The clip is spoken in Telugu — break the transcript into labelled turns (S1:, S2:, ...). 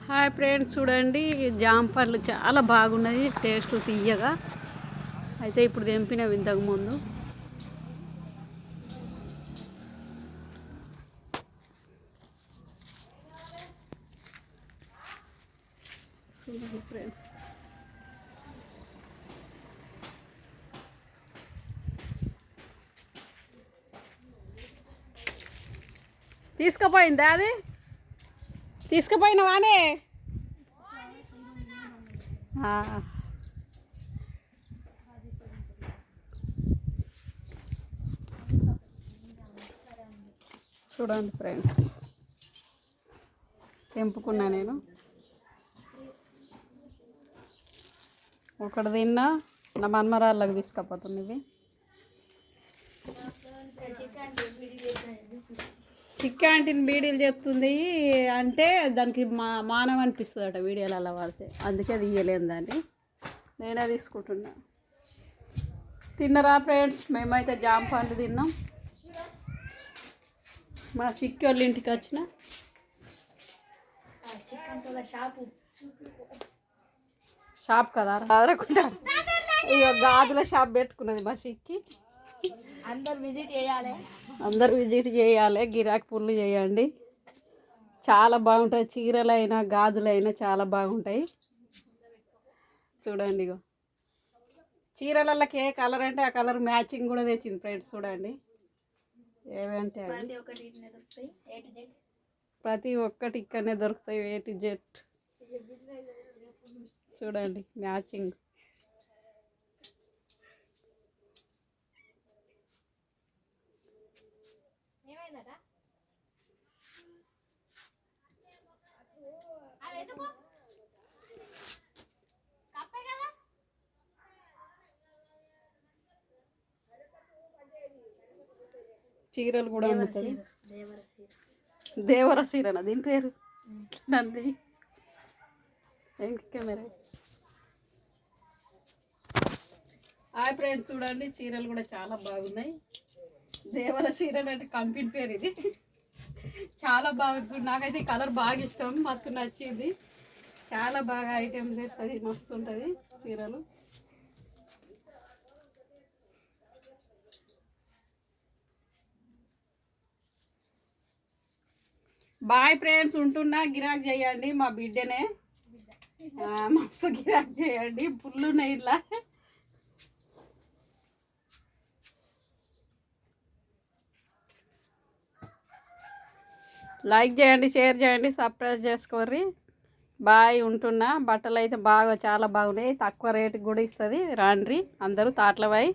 S1: హాయ్ ఫ్రెండ్స్, చూడండి జామ పండ్లు చాలా బాగున్నాయి, టేస్ట్ తీయగా. అయితే ఇప్పుడు తెంపినవి ఇంతకుముందు. చూడండి ఫ్రెండ్స్, తీసుకుపోయిందా అది? తీసుకుపోయినవానే? చూడండి ఫ్రెండ్స్, తెంపుకున్నా నేను. ఒకటి తిన్నా, నా మన్మరాళ్ళకి తీసుకపోతుంది ఇవి. చిక్కాంటిని బీడీలు చెప్తుంది అంటే దానికి మానం అనిపిస్తుంది అట వీడియోలు అలా వాడితే, అందుకే తీయలేను దాన్ని. నేనే తీసుకుంటున్నా. తిన్నరా ఫ్రెండ్స్? మేమైతే జామ పండ్లు తిన్నాం. మా చిక్కి వాళ్ళ ఇంటికి వచ్చిన షాప్ కదా అదరకుండా, ఇక గాజుల షాప్ పెట్టుకున్నది మా చిక్కి. అందరు విజిట్ చేయాలి, గిరాకీ పుల్లు చేయండి. చాలా బాగుంటాయి, చీరలైనా గాజులైనా చాలా బాగుంటాయి. చూడండి, ఇగో చీరలకి ఏ కలర్ అంటే ఆ కలర్ మ్యాచింగ్ కూడా తెచ్చింది ఫ్రెండ్స్. చూడండి ఏమంటే ప్రతి ఒక్కటి ఇక్కడనే దొరుకుతాయి, ఏ టు జెడ్. చూడండి మ్యాచింగ్. చీరలు కూడా అమ్ముతుంది. దేవర చీరనా దీని పేరు? నంది కెమెరా. హాయ్ ఫ్రెండ్స్, చూడండి చీరలు కూడా చాలా బాగున్నాయి. దేవర చీర అంటే కంపెనీ పేరు ఇది. చాలా బాగుంది. నాకైతే ఈ కలర్ బాగా ఇష్టం, మస్తు నచ్చింది. చాలా బాగా ఐటెం చేస్తుంది, మస్తు ఉంటుంది చీరలు. బాయ్ ఫ్రెండ్స్, ఉంటున్నా. గిరాక్ చేయండి, మా బిడ్డనే మస్తు గిరాక్ చేయండి, పుల్లు నెయ్యిలా. లైక్ చేయండి, షేర్ చేయండి, సబ్స్క్రైబ్ చేసుకోర్రి. బాయ్, ఉంటున్నా. బట్టలు అయితే బాగా చాలా బాగున్నాయి, తక్కువ రేటుకి కూడా ఇస్తుంది. రాండ్రి అందరూ తాట్లబాయ్.